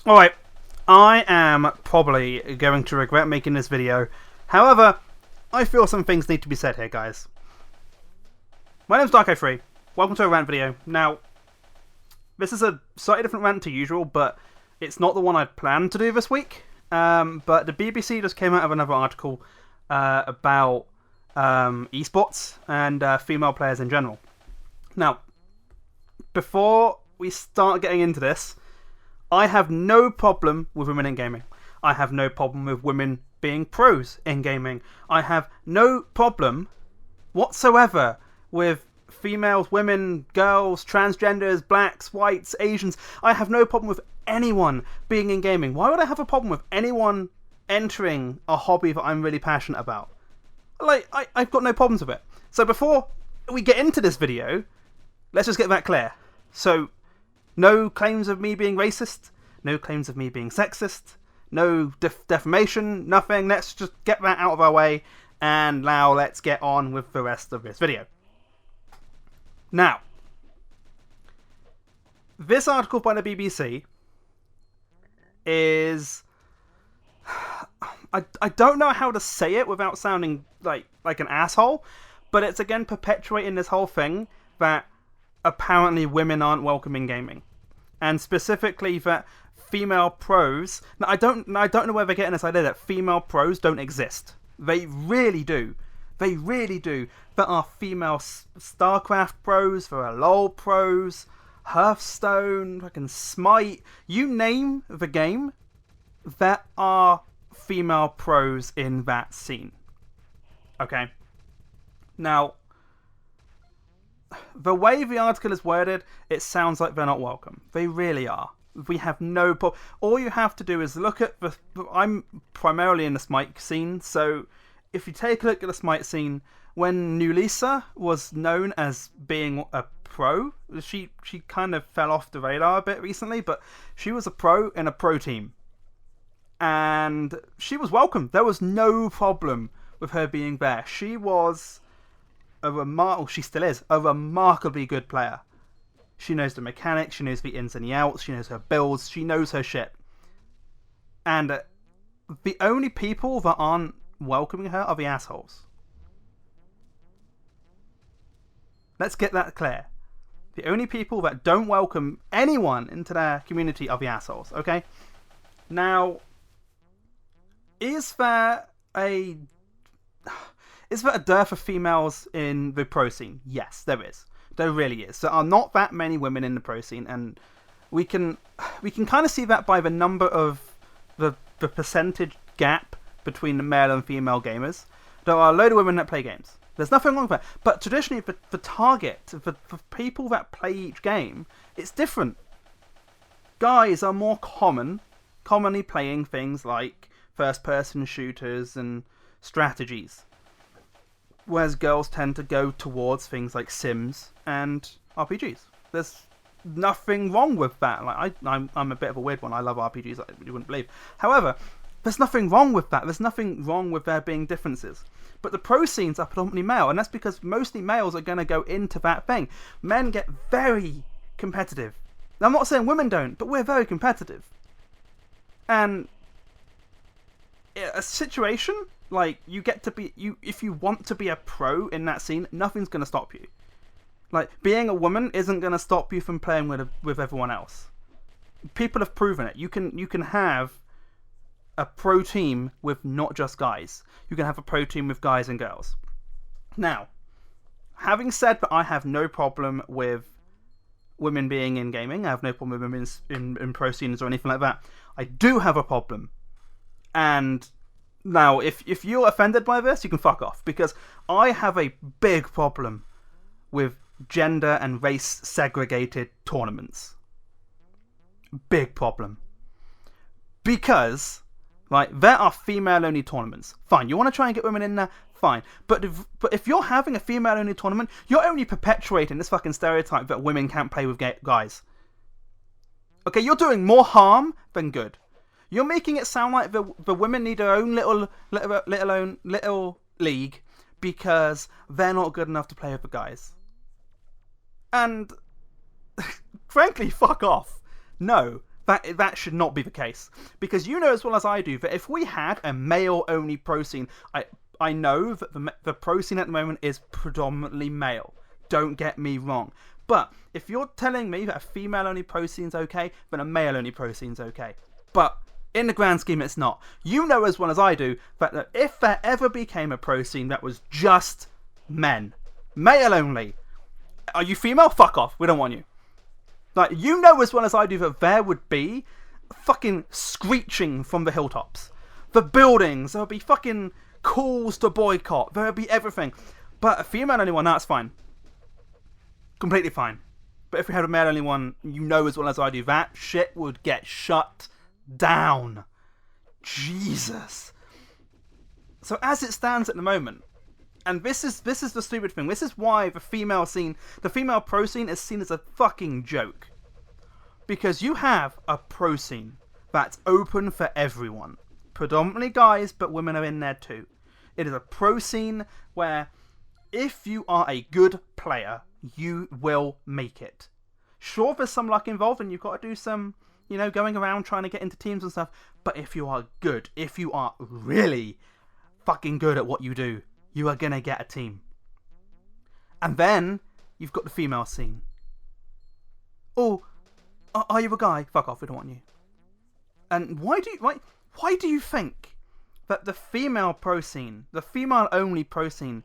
Alright, I am probably going to regret making this video. However, I feel some things need to be said here, guys. My name's Darko3. Welcome to a rant video. Now, this is a slightly different rant to usual, but it's not the one I planned to do this week. But the BBC just came out with another article about esports and female players in general. Now, before we start getting into this, I have no problem with women in gaming. I have no problem with women being pros in gaming. I have no problem whatsoever with females, women, girls, transgenders, blacks, whites, Asians. I have no problem with anyone being in gaming. Why would I have a problem with anyone entering a hobby that I'm really passionate about? I've got no problems with it. So before we get into this video, let's just get that clear. So, no claims of me being racist, no claims of me being sexist, no defamation, nothing. Let's just get that out of our way, and now let's get on with the rest of this video. Now, this article by the BBC is... I don't know how to say it without sounding like an asshole, but it's again perpetuating this whole thing that apparently women aren't welcome in gaming. And specifically that female pros... Now, I don't know where they're getting this idea that female pros don't exist. They really do. They really do. There are female StarCraft pros, there are LoL pros, Hearthstone, fucking Smite. You name the game, there are female pros in that scene. Okay? Now, the way the article is worded, it sounds like they're not welcome. They really are. We have no problem. All you have to do is look at the... I'm primarily in the Smite scene, so if you take a look at the Smite scene, when Nulisa was known as being a pro, she kind of fell off the radar a bit recently, but she was a pro in a pro team. And she was welcome. There was no problem with her being there. She was she still is a remarkably good player. She knows the mechanics, she knows the ins and the outs, she knows her builds, she knows her shit. And the only people that aren't welcoming her are the assholes. Let's get that clear. The only people that don't welcome anyone into their community are the assholes, okay? Now, is there a dearth of females in the pro scene? Yes, there is. There really is. There are not that many women in the pro scene, and we can kind of see that by the number of the percentage gap between the male and female gamers. There are a load of women that play games. There's nothing wrong with that. But traditionally, the target, for people that play each game, it's different. Guys are more commonly playing things like first-person shooters and strategies, whereas girls tend to go towards things like Sims and RPGs. There's nothing wrong with that. I'm a bit of a weird one. I love RPGs, like you wouldn't believe. However, there's nothing wrong with that. There's nothing wrong with there being differences. But the pro scenes are predominantly male, and that's because mostly males are going to go into that thing. Men get very competitive. Now, I'm not saying women don't, but we're very competitive. And a situation like you get to be if you want to be a pro in that scene, nothing's going to stop you. Like, being a woman isn't going to stop you from playing with everyone else. People have proven it. You can have a pro team with not just guys. You can have a pro team with guys and girls. Now, having said that, I have no problem with women being in gaming. I have no problem with women in pro scenes or anything like that. I do have a problem. And now, if you're offended by this, you can fuck off. Because I have a big problem with gender and race segregated tournaments. Big problem. Because, there are female-only tournaments. Fine, you want to try and get women in there? Fine. But if you're having a female-only tournament, you're only perpetuating this fucking stereotype that women can't play with guys. Okay, you're doing more harm than good. You're making it sound like the women need their own little league because they're not good enough to play with the guys. And frankly, fuck off. No, That should not be the case. Because you know as well as I do that if we had a male-only pro scene, I know that the pro scene at the moment is predominantly male. Don't get me wrong. But if you're telling me that a female-only pro scene's okay, then a male-only pro scene's okay. But in the grand scheme, it's not. You know as well as I do that if there ever became a pro scene that was just men, male only, are you female? Fuck off. We don't want you. Like, you know as well as I do that there would be fucking screeching from the hilltops. The buildings, there would be fucking calls to boycott. There would be everything. But a female only one, that's fine. Completely fine. But if we had a male only one, you know as well as I do, that shit would get shut down. Jesus. So as it stands at the moment, and this is the stupid thing. This is why the female pro scene is seen as a fucking joke. Because you have a pro scene that's open for everyone. Predominantly guys, but women are in there too. It is a pro scene where if you are a good player, you will make it. Sure, there's some luck involved and you've got to do some, going around trying to get into teams and stuff. But if you are good, if you are really fucking good at what you do, you are going to get a team. And then you've got the female scene. Oh, are you a guy? Fuck off, we don't want you. And why do you think that the female pro scene, the female only pro scene,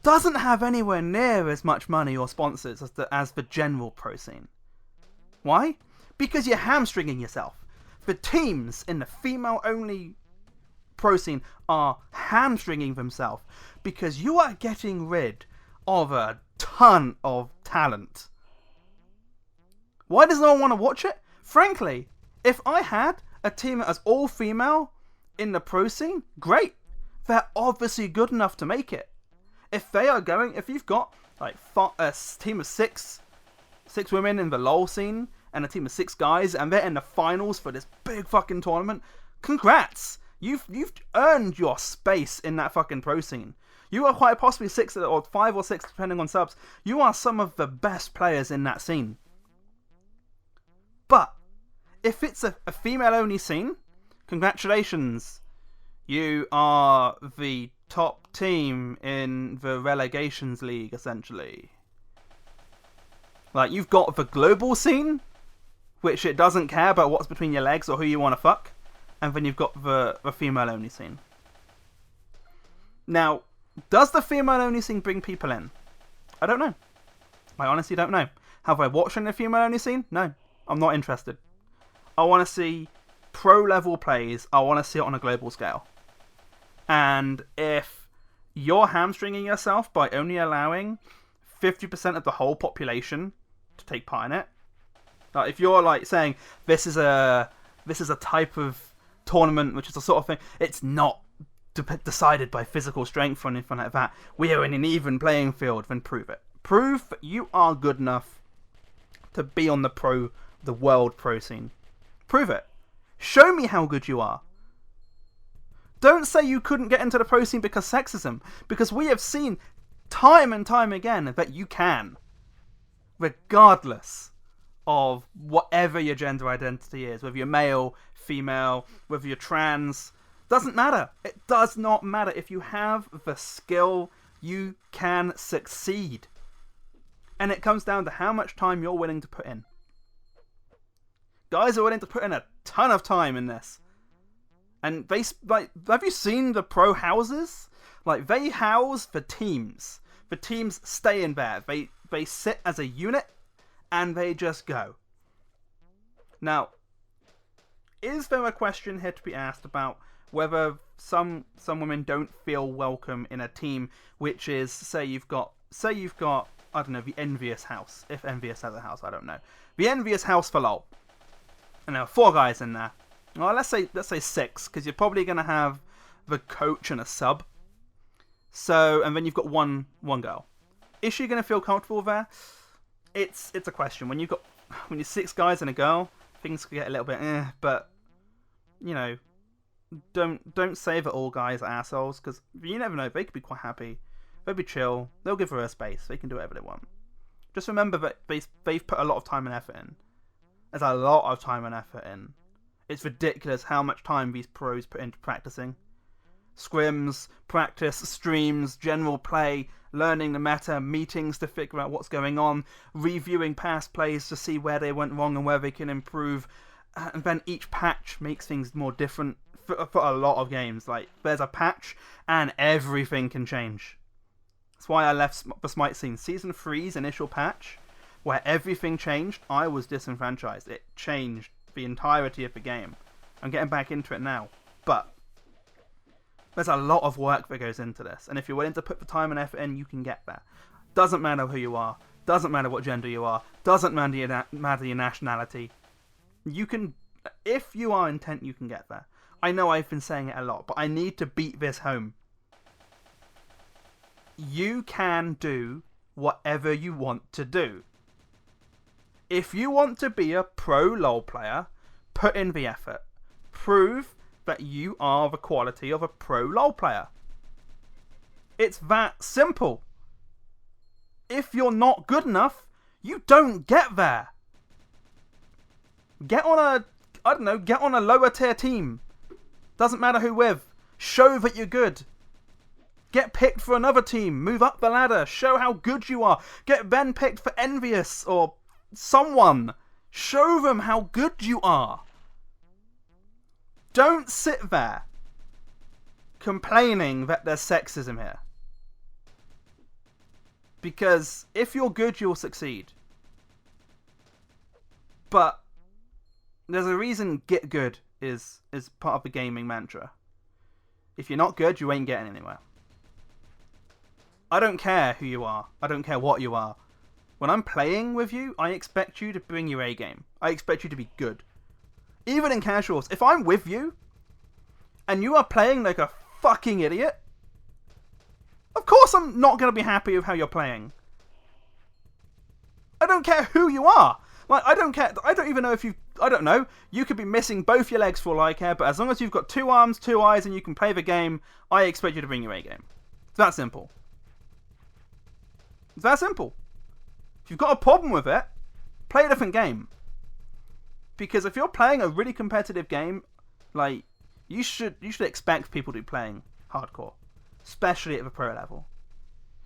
doesn't have anywhere near as much money or sponsors as the general pro scene? Why? Because you're hamstringing yourself. The teams in the female only pro scene are hamstringing themselves because you are getting rid of a ton of talent. Why does no one want to watch it? Frankly, if I had a team that was all female in the pro scene, great. They're obviously good enough to make it. If you've got like a team of six women in the LoL scene and a team of 6 guys and they're in the finals for this big fucking tournament, congrats. You've earned your space in that fucking pro scene. You are quite possibly 6 or 5 or 6 depending on subs. You are some of the best players in that scene. But if it's a female only scene, congratulations. You are the top team in the relegations league, essentially. Like, you've got the global scene, which it doesn't care about what's between your legs or who you want to fuck. And then you've got the female only scene. Now, does the female only scene bring people in? I don't know. I honestly don't know. Have I watched any female only scene? No. I'm not interested. I want to see pro level plays. I want to see it on a global scale. And if you're hamstringing yourself by only allowing 50% of the whole population to take part in it, like if you're like saying this is a type of tournament, which is the sort of thing, it's not decided by physical strength or anything like that, we are in an even playing field, then prove it. Prove that you are good enough to be on the world pro scene. Prove it. Show me how good you are. Don't say you couldn't get into the pro scene because sexism, because we have seen time and time again that you can, regardless of whatever your gender identity is, whether you're male, female, whether you're trans, doesn't matter. It does not matter. If you have the skill, you can succeed. And it comes down to how much time you're willing to put in. Guys are willing to put in a ton of time in this. And have you seen the pro houses? Like, they house the teams. The teams stay in there. They sit as a unit and they just go. Now, is there a question here to be asked about whether some women don't feel welcome in a team, which is, say you've got I don't know, the Envious House. If Envious has a house, I don't know. The Envious House for LoL. And there are 4 guys in there. Well, let's say 6, because you're probably going to have the coach and a sub. So, and then you've got one girl. Is she going to feel comfortable there? It's a question. When you're 6 guys and a girl, things can get a little bit but don't say that all guys are assholes, because you never know. They could be quite happy. They'll be chill. They'll give her a space. They can do whatever they want. Just remember that they've put a lot of time and effort in. There's a lot of time and effort in. It's ridiculous how much time these pros put into practicing. Scrims, practice, streams, general play, learning the meta, meetings to figure out what's going on, reviewing past plays to see where they went wrong and where they can improve, and then each patch makes things more different for a lot of games. Like, there's a patch and everything can change. That's why I left the Smite scene. Season 3's initial patch, where everything changed, I was disenfranchised. It changed the entirety of the game. I'm getting back into it now. But there's a lot of work that goes into this. And if you're willing to put the time and effort in, you can get there. Doesn't matter who you are. Doesn't matter what gender you are. Doesn't matter your nationality. You can, if you are intent, you can get there. I know I've been saying it a lot, but I need to beat this home. You can do whatever you want to do. If you want to be a pro LoL player, put in the effort. Prove that you are the quality of a pro LoL player. It's that simple. If you're not good enough, you don't get there. Get on a lower tier team. Doesn't matter who with. Show that you're good. Get picked for another team. Move up the ladder. Show how good you are. Get then picked for Envious or someone. Show them how good you are. Don't sit there complaining that there's sexism here. Because if you're good, you'll succeed. But there's a reason get good is part of the gaming mantra. If you're not good, you ain't getting anywhere. I don't care who you are. I don't care what you are. When I'm playing with you, I expect you to bring your A game. I expect you to be good. Even in casuals, if I'm with you and you are playing like a fucking idiot, of course I'm not going to be happy with how you're playing. I don't care who you are. Like, I don't care. I don't even know if I don't know. You could be missing both your legs for all I care, but as long as you've got 2 arms, 2 eyes, and you can play the game, I expect you to bring your A game. It's that simple. It's that simple. If you've got a problem with it, play a different game. Because if you're playing a really competitive game, like, you should expect people to be playing hardcore, especially at the pro level.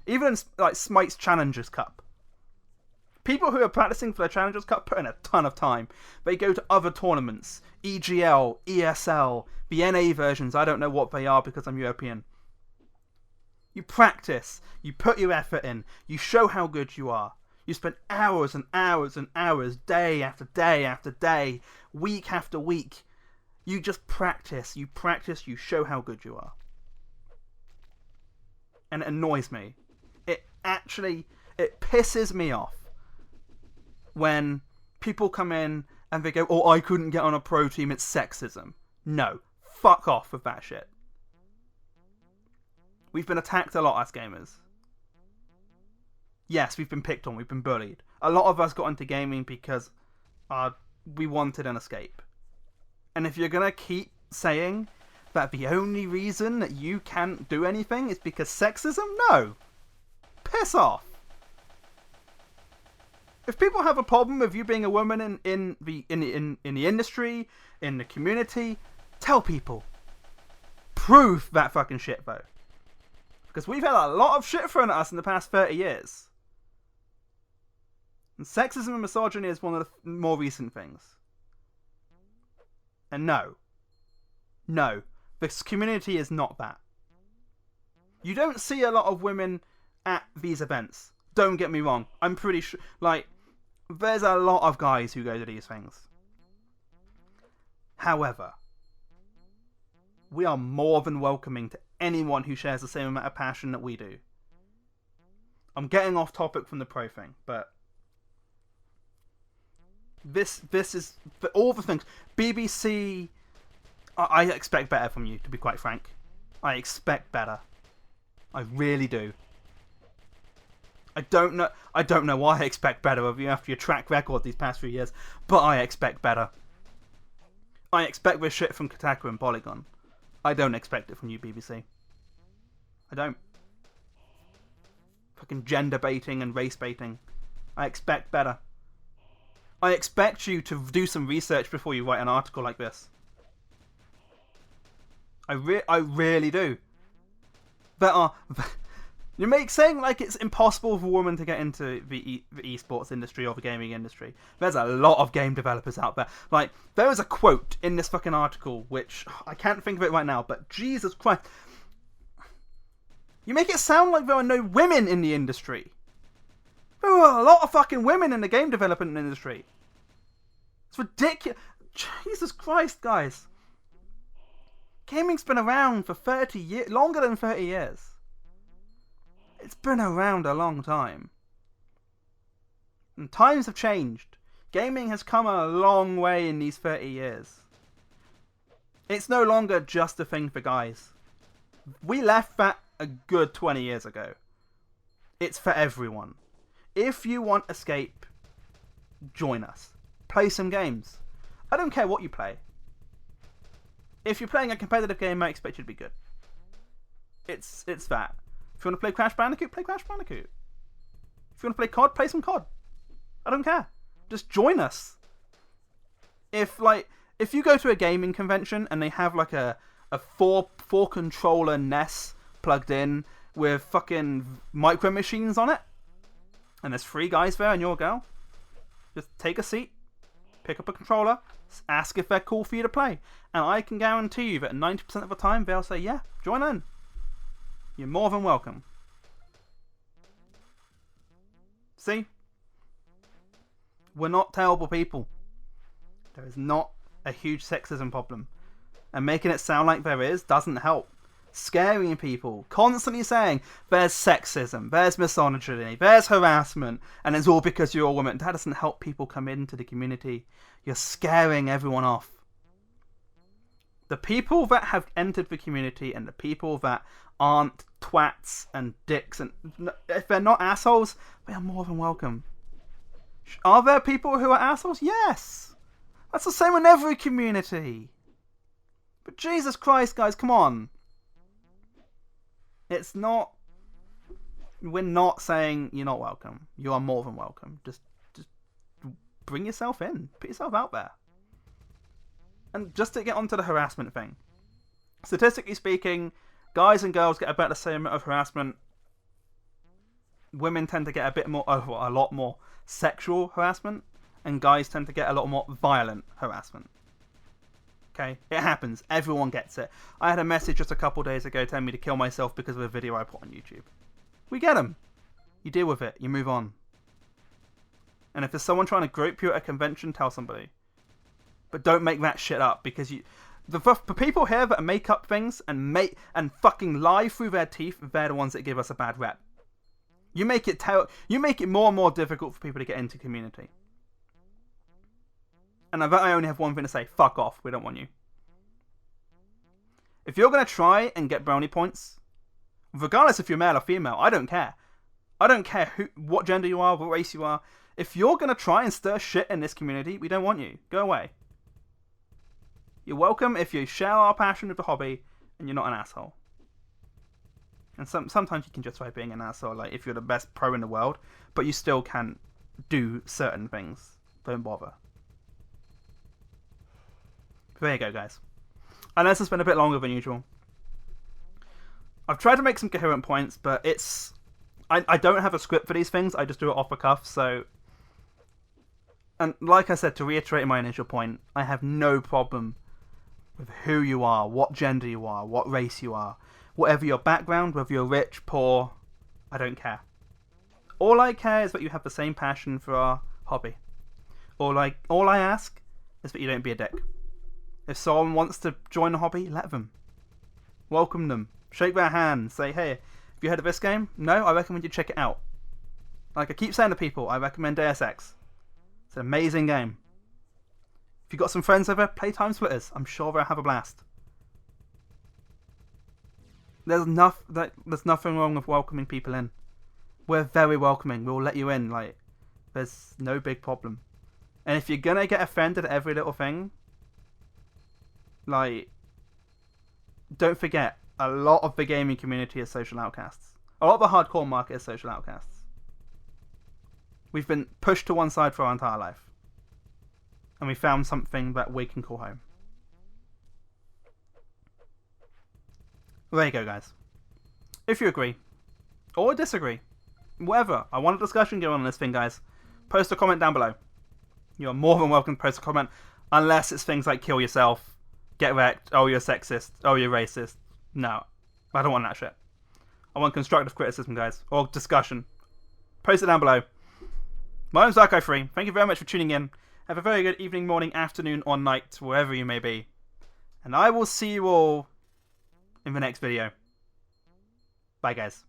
Even in like Smite's Challengers Cup, people who are practicing for their Challengers Cup put in a ton of time. They go to other tournaments, EGL, ESL, the NA versions. I don't know what they are because I'm European. You practice, you put your effort in, you show how good you are. You spend hours and hours and hours, day after day after day, week after week. You just practice, you show how good you are. And it annoys me. It pisses me off when people come in and they go, oh, I couldn't get on a pro team, it's sexism. No, fuck off with that shit. We've been attacked a lot as gamers. Yes, we've been picked on, we've been bullied. A lot of us got into gaming because we wanted an escape. And if you're going to keep saying that the only reason that you can't do anything is because sexism, no. Piss off. If people have a problem with you being a woman in the industry, in the community, tell people. Prove that fucking shit, though. Because we've had a lot of shit thrown at us in the past 30 years. And sexism and misogyny is one of the more recent things. And no, this community is not that. You don't see a lot of women at these events. Don't get me wrong. I'm pretty sure, like, there's a lot of guys who go to these things. However, we are more than welcoming to anyone who shares the same amount of passion that we do. I'm getting off topic from the pro thing, but this is all the things. BBC, I expect better from you, to be quite frank. I expect better. I really do. I don't know why I expect better of you after your track record these past few years, but I expect better. I expect this shit from Kotaku and Polygon. I don't expect it from you, BBC. I don't. Fucking gender baiting and race baiting. I expect better. I expect you to do some research before you write an article like this. I really do. You're saying like it's impossible for women to get into the esports industry or the gaming industry. There's a lot of game developers out there. Like, there was a quote in this fucking article, which I can't think of it right now, but Jesus Christ. You make it sound like there are no women in the industry. There are a lot of fucking women in the game development industry. It's ridiculous. Jesus Christ, guys. Gaming's been around for 30 years, longer than 30 years. It's been around a long time. And times have changed. Gaming has come a long way in these 30 years. It's no longer just a thing for guys. We left that a good 20 years ago. It's for everyone. If you want escape, join us. Play some games. I don't care what you play. If you're playing a competitive game, I expect you to be good. It's that. If you want to play Crash Bandicoot, play Crash Bandicoot. If you want to play COD, play some COD. I don't care. Just join us. If you go to a gaming convention and they have like a four controller NES plugged in with fucking micro machines on it, and there's 3 guys there and you're a girl, just take a seat, pick up a controller, ask if they're cool for you to play, and I can guarantee you that 90% of the time they'll say, yeah, join in. You're more than welcome. See? We're not terrible people. There is not a huge sexism problem. And making it sound like there is doesn't help. Scaring people, constantly saying there's sexism, there's misogyny, there's harassment, and it's all because you're a woman. That doesn't help people come into the community. You're scaring everyone off. The people that have entered the community and the people that aren't twats and dicks, and if they're not assholes, they are more than welcome. Are there people who are assholes? Yes. That's the same in every community. But Jesus Christ, guys, come on. It's not... We're not saying you're not welcome. You are more than welcome. Just bring yourself in. Put yourself out there. And just to get onto the harassment thing. Statistically speaking, guys and girls get about the same amount of harassment. Women tend to get a lot more sexual harassment. And guys tend to get a lot more violent harassment. Okay? It happens. Everyone gets it. I had a message just a couple days ago telling me to kill myself because of a video I put on YouTube. We get them. You deal with it. You move on. And if there's someone trying to grope you at a convention, tell somebody. But don't make that shit up, because the people here that make up things and fucking lie through their teeth, they're the ones that give us a bad rep. You make it more and more difficult for people to get into community. And I only have one thing to say: fuck off. We don't want you. If you're gonna try and get brownie points, regardless if you're male or female, I don't care. I don't care what gender you are, what race you are. If you're gonna try and stir shit in this community, we don't want you. Go away. You're welcome if you share our passion with the hobby and you're not an asshole. And sometimes you can justify being an asshole, like if you're the best pro in the world, but you still can't do certain things. Don't bother. But there you go, guys. I know this has been a bit longer than usual. I've tried to make some coherent points, but I don't have a script for these things. I just do it off the cuff, so... And like I said, to reiterate my initial point, I have no problem with who you are, what gender you are, what race you are. Whatever your background, whether you're rich, poor, I don't care. All I care is that you have the same passion for our hobby. All I ask is that you don't be a dick. If someone wants to join the hobby, let them. Welcome them. Shake their hand. Say, hey, have you heard of this game? No? I recommend you check it out. Like I keep saying to people, I recommend Deus Ex. It's an amazing game. If you've got some friends over, play Time Splitters. I'm sure they'll have a blast. There's nothing wrong with welcoming people in. We're very welcoming. We'll let you in. Like, there's no big problem. And if you're gonna get offended at every little thing, like, don't forget, a lot of the gaming community is social outcasts. A lot of the hardcore market is social outcasts. We've been pushed to one side for our entire life. and we found something that we can call home. Well, there you go, guys. If you agree, or disagree, whatever, I want a discussion going on this thing, guys. Post a comment down below. You're more than welcome to post a comment, unless it's things like kill yourself, get wrecked, oh you're sexist, oh you're racist. No, I don't want that shit. I want constructive criticism, guys, or discussion. Post it down below. My name's Archive3. Thank you very much for tuning in. Have a very good evening, morning, afternoon, or night, wherever you may be. And I will see you all in the next video. Bye, guys.